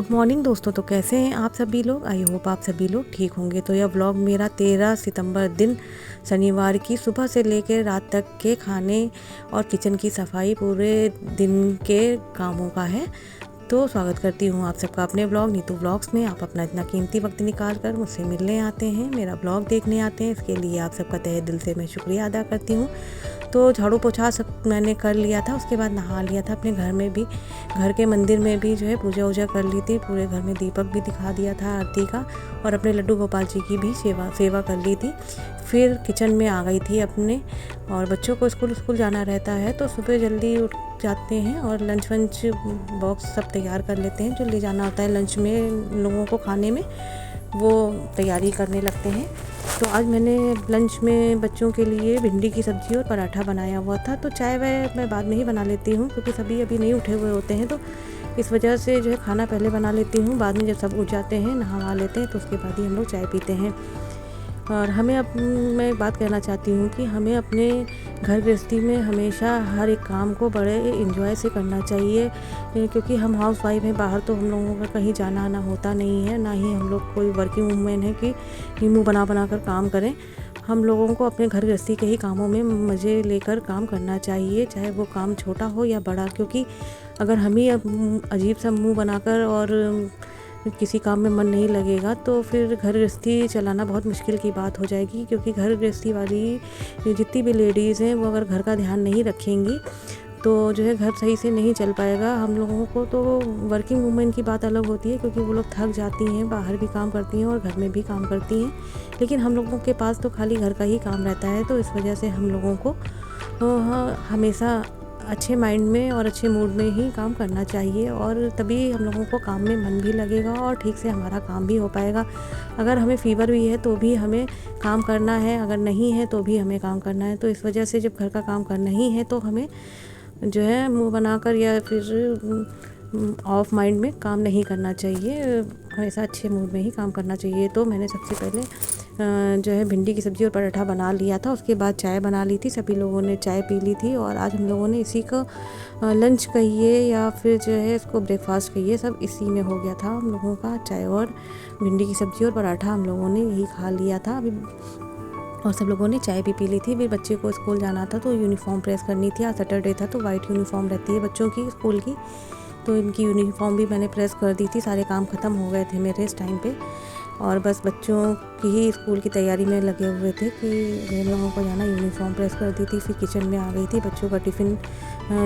Good morning दोस्तों। तो कैसे हैं आप सभी लोग? आई होप आप सभी लोग ठीक होंगे। तो यह व्लॉग मेरा 13 सितंबर दिन शनिवार की सुबह से लेकर रात तक के खाने और किचन की सफाई पूरे दिन के कामों का है। तो स्वागत करती हूँ आप सबका अपने ब्लॉग नीतू ब्लॉग्स में। आप अपना इतना कीमती वक्त निकाल कर मुझसे मिलने आते हैं, मेरा ब्लॉग देखने आते हैं, इसके लिए आप सबका तहे दिल से मैं शुक्रिया अदा करती हूँ। तो झाड़ू पोछा सब मैंने कर लिया था, उसके बाद नहा लिया था। अपने घर में भी, घर के मंदिर में भी जो है पूजा वूजा कर ली थी। पूरे घर में दीपक भी दिखा दिया था आरती का, और अपने लड्डू गोपाल जी की भी सेवा कर ली थी। फिर किचन में आ गई थी अपने, और बच्चों को स्कूल जाना रहता है तो सुबह जल्दी उठ जाते हैं और लंच वंच बॉक्स सब तैयार कर लेते हैं। जो ले जाना होता है लंच में लोगों को खाने में, वो तैयारी करने लगते हैं। तो आज मैंने लंच में बच्चों के लिए भिंडी की सब्ज़ी और पराठा बनाया हुआ था। तो चाय वाय मैं बाद में ही बना लेती हूँ, क्योंकि सभी अभी नहीं उठे हुए होते हैं, तो इस वजह से जो है खाना पहले बना लेती हूँ। बाद में जब सब उठ जाते हैं, नहा लेते हैं, तो उसके बाद ही हम लोग चाय पीते हैं। और मैं एक बात कहना चाहती हूँ कि हमें अपने घर गृहस्थी में हमेशा हर एक काम को बड़े एंजॉय से करना चाहिए, क्योंकि हम हाउस वाइफ हैं। बाहर तो हम लोगों का कहीं जाना आना होता नहीं है, ना ही हम लोग कोई वर्किंग वूमेन है कि मुँह बना बना कर काम करें। हम लोगों को अपने घर गृहस्थी के ही कामों में मज़े लेकर काम करना चाहिए, चाहे वो काम छोटा हो या बड़ा। क्योंकि अगर हम ही अजीब सा मुँह बनाकर और किसी काम में मन नहीं लगेगा, तो फिर घर गृहस्थी चलाना बहुत मुश्किल की बात हो जाएगी। क्योंकि घर गृहस्थी वाली जितनी भी लेडीज़ हैं, वो अगर घर का ध्यान नहीं रखेंगी तो जो है घर सही से नहीं चल पाएगा। हम लोगों को तो वर्किंग वूमेन की बात अलग होती है, क्योंकि वो लोग थक जाती हैं, बाहर भी काम करती हैं और घर में भी काम करती हैं। लेकिन हम लोगों के पास तो खाली घर का ही काम रहता है। तो इस वजह से हम लोगों को हमेशा अच्छे माइंड में और अच्छे मूड में ही काम करना चाहिए, और तभी हम लोगों को काम में मन भी लगेगा और ठीक से हमारा काम भी हो पाएगा। अगर हमें फ़ीवर भी है तो भी हमें काम करना है, अगर नहीं है तो भी हमें काम करना है। तो इस वजह से जब घर का काम करना ही है तो हमें जो है मुंह बनाकर या फिर ऑफ माइंड में काम नहीं करना चाहिए, हमेशा अच्छे मूड में ही काम करना चाहिए। तो मैंने सबसे पहले जो है भिंडी की सब्ज़ी और पराठा बना लिया था, उसके बाद चाय बना ली थी। सभी लोगों ने चाय पी ली थी, और आज हम लोगों ने इसी को लंच कहिए या फिर जो है इसको ब्रेकफास्ट कहिए, सब इसी में हो गया था हम लोगों का। चाय और भिंडी की सब्ज़ी और पराठा हम लोगों ने यही खा लिया था अभी, और सब लोगों ने चाय भी पी ली थी। फिर बच्चे को स्कूल जाना था तो यूनिफॉर्म प्रेस करनी थी। आज सैटरडे था तो वाइट यूनिफॉर्म रहती है बच्चों की स्कूल की, तो इनकी यूनिफॉर्म भी मैंने प्रेस कर दी थी। सारे काम ख़त्म हो गए थे मेरे इस टाइम पे, और बस बच्चों की ही स्कूल की तैयारी में लगे हुए थे कि हम लोगों को जाना। यूनिफॉर्म प्रेस कर दी थी, फिर किचन में आ गई थी। बच्चों का टिफ़िन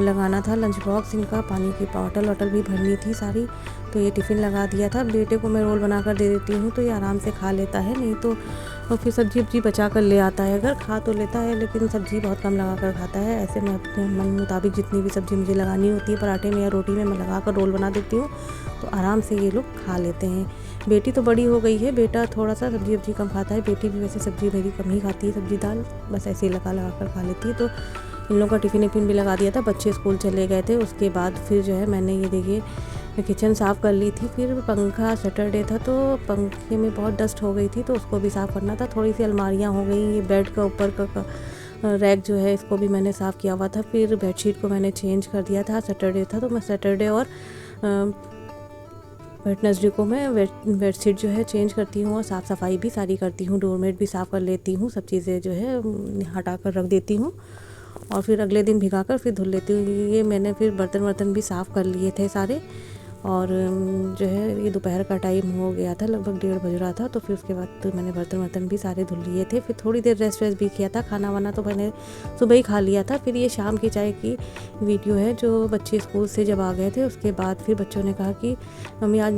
लगाना था, लंच बॉक्स इनका, पानी की बॉटल वॉटल भी भरनी थी सारी, तो ये टिफ़िन लगा दिया था। बेटे को मैं रोल बना कर दे देती हूँ तो ये आराम से खा लेता है, नहीं तो और फिर सब्जी वब्जी बचा कर ले आता है। अगर खा तो लेता है, लेकिन सब्ज़ी बहुत कम लगा कर खाता है। ऐसे मैं अपने मन मुताबिक जितनी भी सब्ज़ी मुझे लगानी होती है पराठे में या रोटी में, मैं लगा कर रोल बना देती हूँ, तो आराम से ये लोग खा लेते हैं। बेटी तो बड़ी हो गई है, बेटा थोड़ा सा सब्ज़ी वब्जी कम खाता है। बेटी भी वैसे सब्ज़ी मेरी कम ही खाती है, सब्ज़ी दाल बस ऐसे ही लगा कर खा लेती है। तो इन लोगों का टिफ़िन भी लगा दिया था, बच्चे स्कूल चले गए थे। उसके बाद फिर जो है मैंने ये देखिए किचन साफ़ कर ली थी। फिर पंखा, सैटरडे था तो पंखे में बहुत डस्ट हो गई थी, तो उसको भी साफ़ करना था। थोड़ी सी अलमारियाँ हो गई, ये बेड का ऊपर का रैक जो है इसको भी मैंने साफ़ किया हुआ था। फिर बेडशीट को मैंने चेंज कर दिया था, सैटरडे था तो मैं सैटरडे और वेडनेसडे को मैं बेडशीट जो है चेंज करती हूँ और साफ़ सफाई भी सारी करती हूँ। डोरमेट भी साफ़ कर लेती हूँ, सब चीज़ें जो है हटा कर रख देती हूँ, और फिर अगले दिन भिगा कर फिर धुल लेती हूँ। ये मैंने फिर बर्तन भी साफ़ कर लिए थे सारे, और जो है ये दोपहर का टाइम हो गया था, लगभग 1:30 बज रहा था। तो फिर उसके बाद तो मैंने बर्तन भी सारे धुल लिए थे। फिर थोड़ी देर रेस्ट भी किया था। खाना वाना तो मैंने सुबह ही खा लिया था। फिर ये शाम की चाय की वीडियो है, जो बच्चे स्कूल से जब आ गए थे उसके बाद फिर बच्चों ने कहा कि मम्मी आज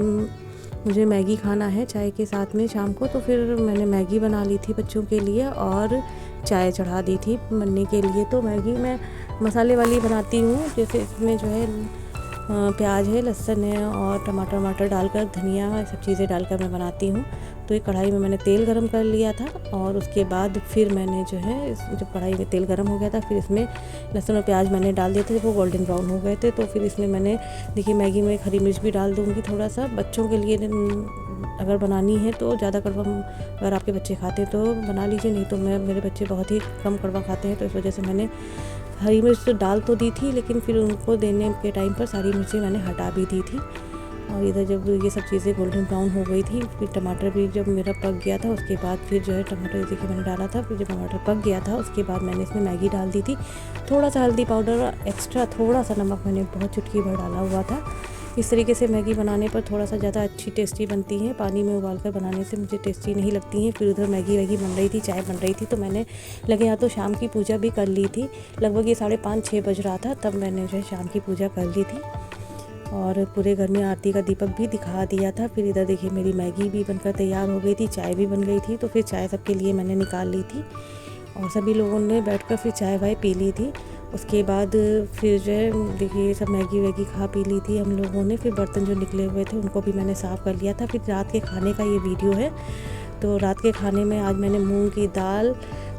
मुझे मैगी खाना है चाय के साथ में शाम को। तो फिर मैंने मैगी बना ली थी बच्चों के लिए और चाय चढ़ा दी थी बनने के लिए। तो मैगी मैं मसाले वाली बनाती हूँ, जैसे इसमें जो है प्याज है, लहसुन है और टमाटर डालकर, धनिया, सब चीज़ें डालकर मैं बनाती हूँ। तो एक कढ़ाई में मैंने तेल गरम कर लिया था, और उसके बाद फिर मैंने जो है जब कढ़ाई में तेल गरम हो गया था, फिर इसमें लहसुन और प्याज मैंने डाल दिए थे, वो गोल्डन ब्राउन हो गए थे। तो फिर इसमें मैंने देखिए मैगी में हरी मिर्च भी डाल दूँगी थोड़ा सा। बच्चों के लिए अगर बनानी है तो ज़्यादा कड़वा अगर आपके बच्चे खाते हैं तो बना लीजिए, नहीं तो मेरे बच्चे बहुत ही कम कड़वा खाते हैं, तो इस वजह से मैंने हरी मिर्च तो डाल तो दी थी, लेकिन फिर उनको देने के टाइम पर सारी मिर्चें मैंने हटा भी दी थी। और इधर जब ये सब चीज़ें गोल्डन ब्राउन हो गई थी, फिर टमाटर भी जब मेरा पक गया था, उसके बाद फिर जो है टमाटर देखिए मैंने डाला था। फिर जब टमाटर पक गया था उसके बाद मैंने इसमें मैगी डाल दी थी। थोड़ा सा हल्दी पाउडर एक्स्ट्रा, थोड़ा सा नमक मैंने बहुत चुटकी भर डाला हुआ था। इस तरीके से मैगी बनाने पर थोड़ा सा ज़्यादा अच्छी टेस्टी बनती है। पानी में उबाल कर बनाने से मुझे टेस्टी नहीं लगती हैं। फिर उधर मैगी वैगी बन रही थी, चाय बन रही थी, तो मैंने लगे यहाँ तो शाम की पूजा भी कर ली थी। लगभग ये 5:30-6 बज रहा था, तब मैंने जो है शाम की पूजा कर ली थी और पूरे घर में आरती का दीपक भी दिखा दिया था। फिर इधर देखिए मेरी मैगी भी बनकर तैयार हो गई थी, चाय भी बन गई थी। तो फिर चाय सबके लिए मैंने निकाल ली थी और सभी लोगों ने बैठकर फिर चाय वाय पी ली थी। उसके बाद फिर जो है देखिए सब मैगी वैगी खा पी ली थी हम लोगों ने। फिर बर्तन जो निकले हुए थे उनको भी मैंने साफ़ कर लिया था। फिर रात के खाने का ये वीडियो है। तो रात के खाने में आज मैंने मूंग की दाल,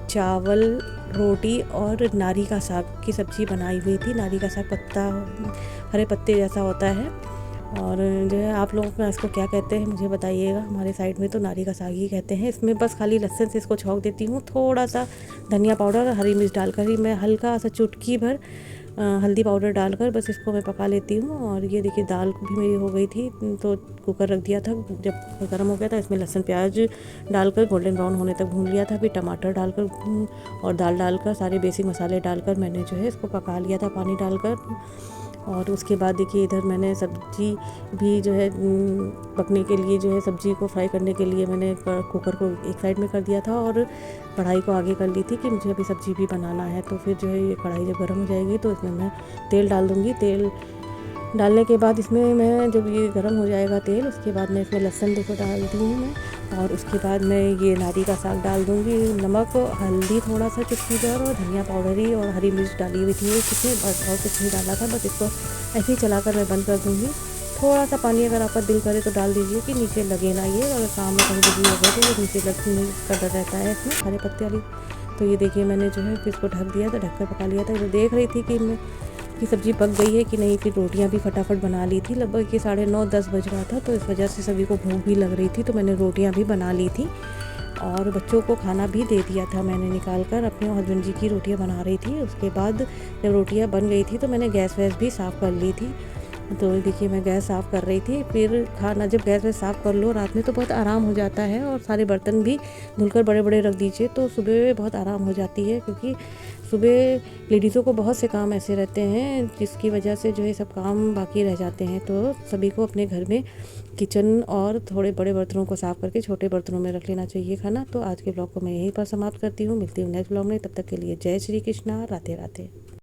चावल, रोटी और नारी का साग की सब्ज़ी बनाई हुई थी। नारी का साग पत्ता, हरे पत्ते जैसा होता है और जो है आप लोगों के इसको क्या कहते हैं मुझे बताइएगा। हमारे साइड में तो नारी का साग ही कहते हैं। इसमें बस खाली लहसुन से इसको छौंक देती हूँ, थोड़ा सा धनिया पाउडर और हरी मिर्च डालकर ही मैं हल्का सा चुटकी भर हल्दी पाउडर डालकर बस इसको मैं पका लेती हूँ। और ये देखिए दाल भी मेरी हो गई थी, तो कुकर रख दिया था। जब गर्म हो गया था इसमें लहसुन प्याज डालकर गोल्डन ब्राउन होने तक भून लिया था। फिर टमाटर डालकर और दाल डालकर सारे बेसिक मसाले डालकर मैंने जो है इसको पका लिया था पानी डालकर। और उसके बाद देखिए इधर मैंने सब्ज़ी भी जो है पकने के लिए, जो है सब्ज़ी को फ्राई करने के लिए मैंने कुकर को एक साइड में कर दिया था और कढ़ाई को आगे कर ली थी कि मुझे अभी सब्ज़ी भी बनाना है। तो फिर जो है ये कढ़ाई जब गर्म हो जाएगी तो इसमें मैं तेल डाल दूँगी। तेल डालने के बाद इसमें मैं जब ये गर्म हो जाएगा तेल, उसके बाद मैं इसमें लहसुन देखो डाल दी हूँ मैं। और उसके बाद मैं ये नारी का साग डाल दूँगी। नमक, हल्दी थोड़ा सा चुटकी भर और धनिया पाउडर ही और हरी मिर्च डाली हुई थी इसमें, बस और कुछ नहीं डाला था। बस इसको ऐसे ही चलाकर मैं बंद कर दूँगी। थोड़ा सा पानी अगर आपका दिल करे तो डाल दीजिए कि नीचे लगे ना ये, अगर काम में कहीं भी हो गया तो ये नीचे लगने का डर रहता है इसमें हरे पत्ते वाली। तो ये देखिए मैंने जो है फिर इसको ढक दिया था, ढक कर पका लिया था। तो देख रही थी कि सब्ज़ी पक गई है कि नहीं। फिर रोटियां भी फटाफट बना ली थी। लगभग ये 9:30-10 बज रहा था, तो इस वजह से सभी को भूख भी लग रही थी, तो मैंने रोटियां भी बना ली थी और बच्चों को खाना भी दे दिया था मैंने निकाल कर। अपने हस्बैंड जी की रोटियां बना रही थी। उसके बाद जब रोटियां बन गई थी तो मैंने गैस वैस भी साफ़ कर ली थी। तो देखिए मैं गैस साफ़ कर रही थी। फिर खाना जब गैस वैस साफ़ कर लो रात में तो बहुत आराम हो जाता है और सारे बर्तन भी धुलकर बड़े बड़े रख दीजिए तो सुबह बहुत आराम हो जाती है। क्योंकि सुबह लेडीज़ों को बहुत से काम ऐसे रहते हैं जिसकी वजह से जो है सब काम बाकी रह जाते हैं। तो सभी को अपने घर में किचन और थोड़े बड़े बर्तनों को साफ़ करके छोटे बर्तनों में रख लेना चाहिए खाना। तो आज के ब्लॉग को मैं यहीं पर समाप्त करती हूँ। मिलती हूँ नेक्स्ट ब्लॉग में, तब तक के लिए जय श्री कृष्णा, राधे राधे।